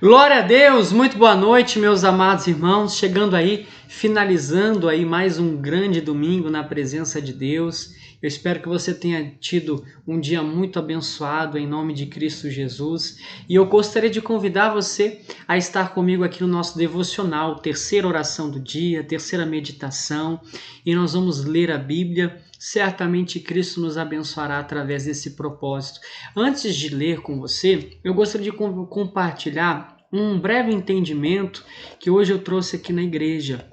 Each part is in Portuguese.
Glória a Deus, muito boa noite, meus amados irmãos, chegando aí, finalizando aí mais um grande domingo na presença de Deus. Eu espero que você tenha tido um dia muito abençoado em nome de Cristo Jesus. E eu gostaria de convidar você a estar comigo aqui no nosso devocional, terceira oração do dia, terceira meditação, e nós vamos ler a Bíblia. Certamente Cristo nos abençoará através desse propósito. Antes de ler com você, eu gostaria de compartilhar um breve entendimento que hoje eu trouxe aqui na igreja.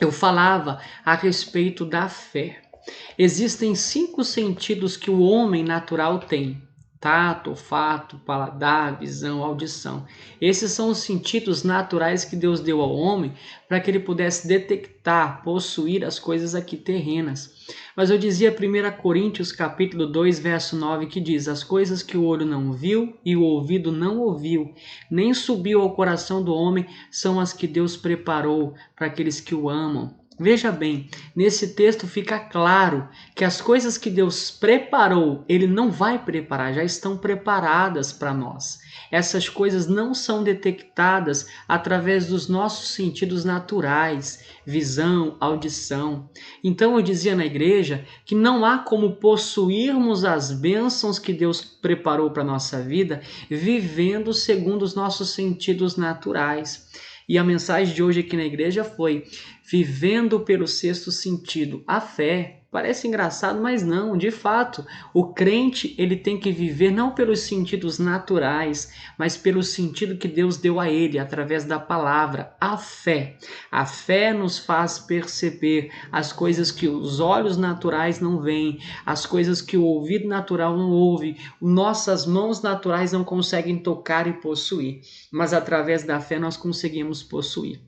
Eu falava a respeito da fé. Existem 5 sentidos que o homem natural tem: tato, olfato, paladar, visão, audição. Esses são os sentidos naturais que Deus deu ao homem para que ele pudesse detectar, possuir as coisas aqui terrenas. Mas eu dizia 1 Coríntios capítulo 2, verso 9, que diz: as coisas que o olho não viu e o ouvido não ouviu, nem subiu ao coração do homem, são as que Deus preparou para aqueles que o amam. Veja bem, nesse texto fica claro que as coisas que Deus preparou, Ele não vai preparar, já estão preparadas para nós. Essas coisas não são detectadas através dos nossos sentidos naturais, visão, audição. Então eu dizia na igreja que não há como possuirmos as bênçãos que Deus preparou para a nossa vida vivendo segundo os nossos sentidos naturais. E a mensagem de hoje aqui na igreja foi: vivendo pelo sexto sentido, a fé. Parece engraçado, mas não, de fato, o crente ele tem que viver não pelos sentidos naturais, mas pelo sentido que Deus deu a ele, através da palavra, a fé. A fé nos faz perceber as coisas que os olhos naturais não veem, as coisas que o ouvido natural não ouve, nossas mãos naturais não conseguem tocar e possuir, mas através da fé nós conseguimos possuir.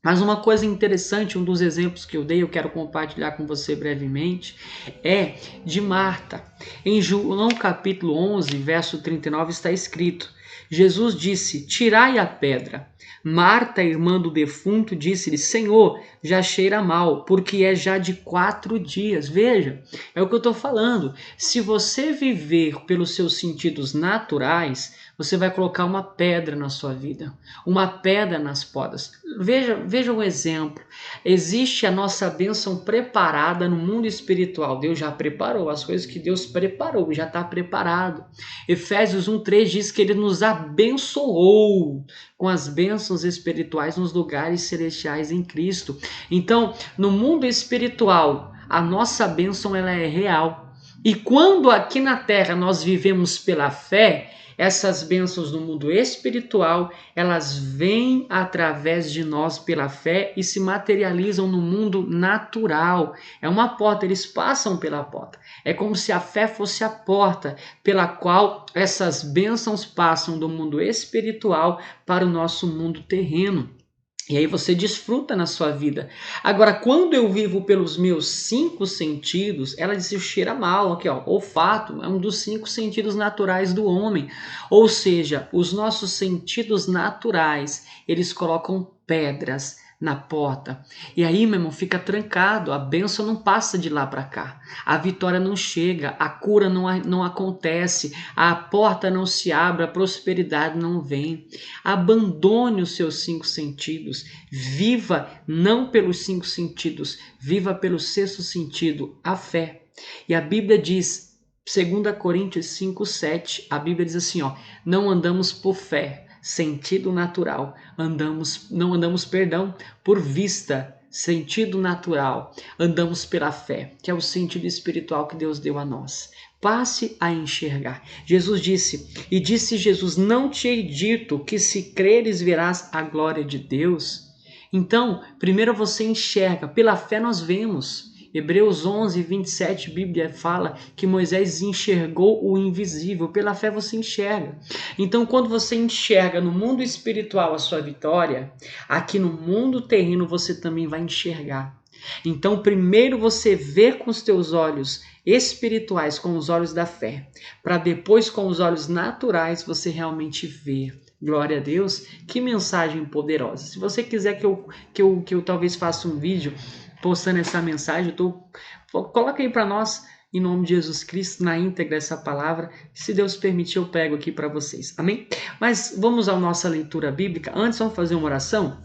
Mas uma coisa interessante, um dos exemplos que eu dei, eu quero compartilhar com você brevemente, é de Marta. Em João capítulo 11, verso 39, está escrito: Jesus disse: tirai a pedra. Marta, irmã do defunto, disse-lhe: Senhor, já cheira mal, porque é já de 4 dias. Veja, é o que eu estou falando. Se você viver pelos seus sentidos naturais, você vai colocar uma pedra na sua vida, uma pedra nas podas. Veja um exemplo. Existe a nossa bênção preparada no mundo espiritual. Deus já preparou as coisas que Deus preparou, já está preparado. Efésios 1:3 diz que Ele nos abençoou com as bênçãos espirituais nos lugares celestiais em Cristo. Então, no mundo espiritual, a nossa bênção ela é real. E quando aqui na terra nós vivemos pela fé, essas bênçãos no mundo espiritual, elas vêm através de nós pela fé e se materializam no mundo natural. É uma porta, eles passam pela porta. É como se a fé fosse a porta pela qual essas bênçãos passam do mundo espiritual para o nosso mundo terreno. E aí você desfruta na sua vida. Agora, quando eu vivo pelos meus 5 sentidos, ela diz: cheira mal, aqui ó, olfato é um dos 5 sentidos naturais do homem. Ou seja, os nossos sentidos naturais, eles colocam pedras na porta. E aí, meu irmão, fica trancado, a bênção não passa de lá para cá. A vitória não chega, a cura não acontece, a porta não se abre, a prosperidade não vem. Abandone os seus 5 sentidos. Viva não pelos 5 sentidos, viva pelo sexto sentido, a fé. E a Bíblia diz, 2 Coríntios 5:7, a Bíblia diz assim, ó: não andamos por fé, sentido natural, não andamos por vista, sentido natural, andamos pela fé, que é o sentido espiritual que Deus deu a nós. Passe a enxergar. Jesus disse, e disse Jesus: não te hei dito que se creres verás a glória de Deus? Então, primeiro você enxerga, pela fé nós vemos. Hebreus 11:27, a Bíblia fala que Moisés enxergou o invisível. Pela fé você enxerga. Então, quando você enxerga no mundo espiritual a sua vitória, aqui no mundo terreno você também vai enxergar. Então, primeiro você vê com os teus olhos espirituais, com os olhos da fé, para depois com os olhos naturais você realmente ver. Glória a Deus, que mensagem poderosa. Se você quiser que eu talvez faça um vídeo postando essa mensagem, coloca aí para nós em nome de Jesus Cristo, na íntegra essa palavra. Se Deus permitir, eu pego aqui para vocês. Amém? Mas vamos à nossa leitura bíblica. Antes, vamos fazer uma oração?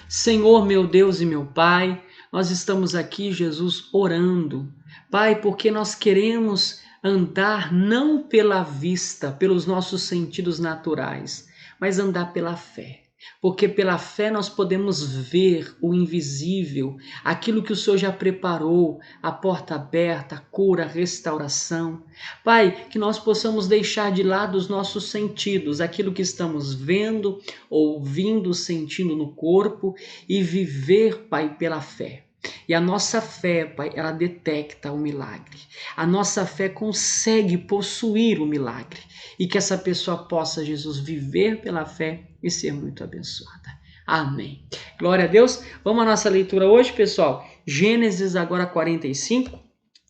Senhor, meu Deus e meu Pai, nós estamos aqui, Jesus, orando. Pai, porque nós queremos andar não pela vista, pelos nossos sentidos naturais, mas andar pela fé. Porque pela fé nós podemos ver o invisível, aquilo que o Senhor já preparou, a porta aberta, a cura, a restauração. Pai, que nós possamos deixar de lado os nossos sentidos, aquilo que estamos vendo, ouvindo, sentindo no corpo e viver, Pai, pela fé. E a nossa fé, Pai, ela detecta o milagre. A nossa fé consegue possuir o milagre. E que essa pessoa possa, Jesus, viver pela fé e ser muito abençoada. Amém. Glória a Deus. Vamos à nossa leitura hoje, pessoal. Gênesis agora 45.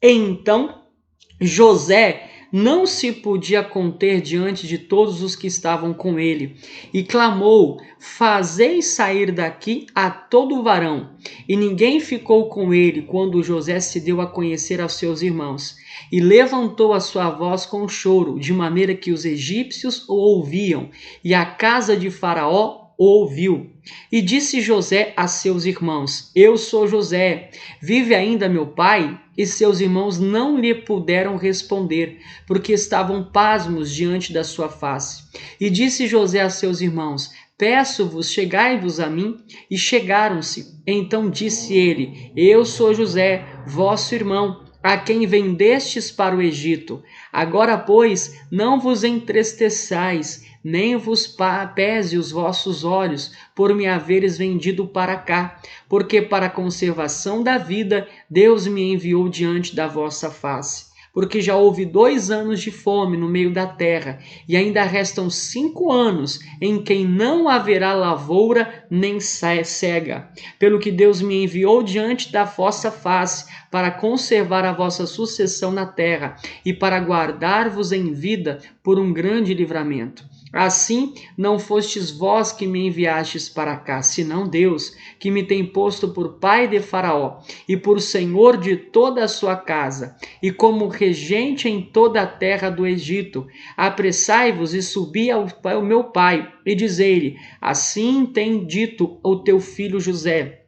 Então, José não se podia conter diante de todos os que estavam com ele, e clamou: fazei sair daqui a todo varão. E ninguém ficou com ele quando José se deu a conhecer aos seus irmãos. E levantou a sua voz com choro, de maneira que os egípcios o ouviam, e a casa de Faraó o ouviu. E disse José a seus irmãos: eu sou José, vive ainda meu pai? E seus irmãos não lhe puderam responder, porque estavam pasmos diante da sua face. E disse José a seus irmãos: peço-vos, chegai-vos a mim. E chegaram-se. Então disse ele: eu sou José, vosso irmão, a quem vendestes para o Egito. Agora, pois, não vos entristeçais, nem vos pese os vossos olhos, por me haveres vendido para cá, porque para a conservação da vida Deus me enviou diante da vossa face. Porque já houve 2 anos de fome no meio da terra, e ainda restam 5 anos em que não haverá lavoura nem cega. Pelo que Deus me enviou diante da vossa face, para conservar a vossa sucessão na terra, e para guardar-vos em vida por um grande livramento. Assim, não fostes vós que me enviastes para cá, senão Deus, que me tem posto por pai de Faraó, e por senhor de toda a sua casa, e como regente em toda a terra do Egito. Apressai-vos e subi ao meu pai, e dizei-lhe: assim tem dito o teu filho José: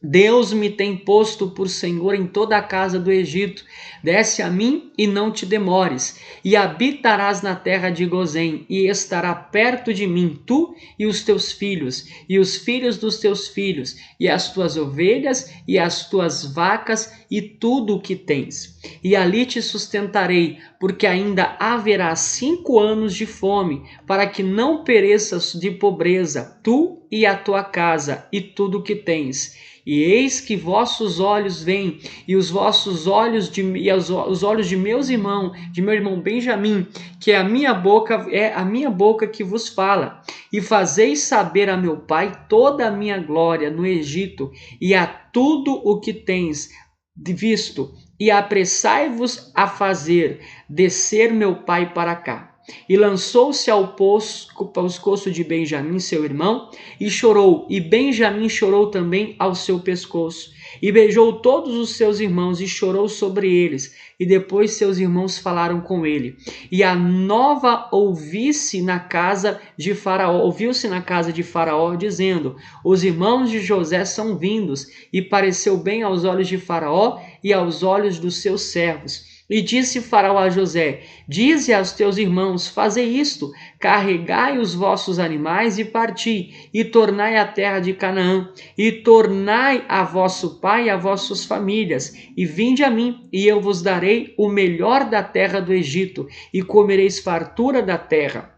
Deus me tem posto por senhor em toda a casa do Egito. Desce a mim e não te demores, e habitarás na terra de Gozém, e estará perto de mim, tu e os teus filhos, e os filhos dos teus filhos, e as tuas ovelhas, e as tuas vacas, e tudo o que tens. E ali te sustentarei, porque ainda haverá 5 anos de fome, para que não pereças de pobreza, tu e a tua casa, e tudo o que tens. E eis que vossos olhos veem, e os vossos olhos os olhos de meus irmãos, de meu irmão Benjamim, que é a minha boca que vos fala. E fazeis saber a meu pai toda a minha glória no Egito, e a tudo o que tens visto, e apressai-vos a fazer descer meu pai para cá. E lançou-se ao pescoço de Benjamim, seu irmão, e chorou, e Benjamim chorou também ao seu pescoço. E beijou todos os seus irmãos, e chorou sobre eles. E depois seus irmãos falaram com ele. E a nova ouviu-se na casa de Faraó, dizendo: os irmãos de José são vindos. E pareceu bem aos olhos de Faraó e aos olhos dos seus servos. E disse Faraó a José: dize aos teus irmãos: fazei isto, carregai os vossos animais e parti, e tornai a terra de Canaã, e tornai a vosso pai e a vossas famílias, e vinde a mim, e eu vos darei o melhor da terra do Egito, e comereis fartura da terra.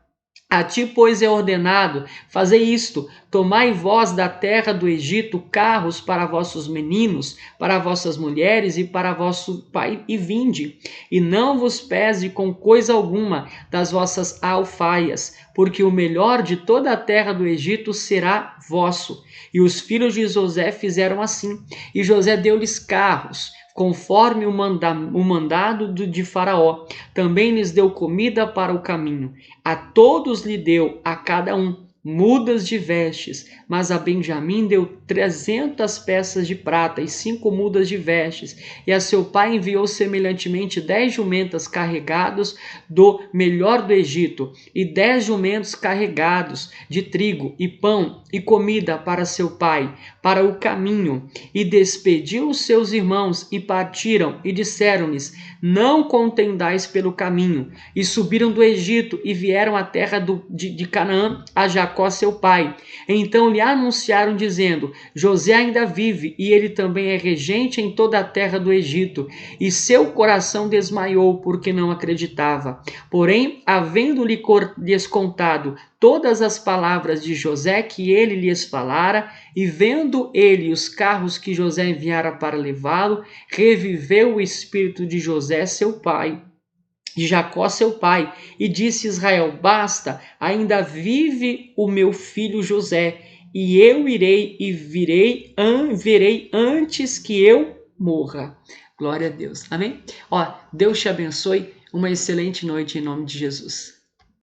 A ti, pois, é ordenado: fazei isto, tomai vós da terra do Egito carros para vossos meninos, para vossas mulheres e para vosso pai, e vinde. E não vos pese com coisa alguma das vossas alfaias, porque o melhor de toda a terra do Egito será vosso. E os filhos de José fizeram assim, e José deu-lhes carros, conforme o mandado de Faraó. Também lhes deu comida para o caminho. A todos lhe deu, a cada um, mudas de vestes, mas a Benjamim deu 300 peças de prata e 5 mudas de vestes. E a seu pai enviou semelhantemente 10 jumentas carregados do melhor do Egito, e 10 jumentos carregados de trigo e pão e comida para seu pai, para o caminho. E despediu os seus irmãos e partiram, e disseram-lhes: não contendais pelo caminho. E subiram do Egito e vieram à terra de Canaã, a Jacó seu pai. Então lhe anunciaram dizendo: José ainda vive, e ele também é regente em toda a terra do Egito. E seu coração desmaiou, porque não acreditava. Porém, havendo-lhe contado todas as palavras de José que ele lhes falara, e vendo ele os carros que José enviara para levá-lo, reviveu o espírito de José seu pai, de Jacó seu pai, e disse Israel: basta, ainda vive o meu filho José, e eu irei e verei antes que eu morra. Glória a Deus. Amém? Deus te abençoe. Uma excelente noite em nome de Jesus.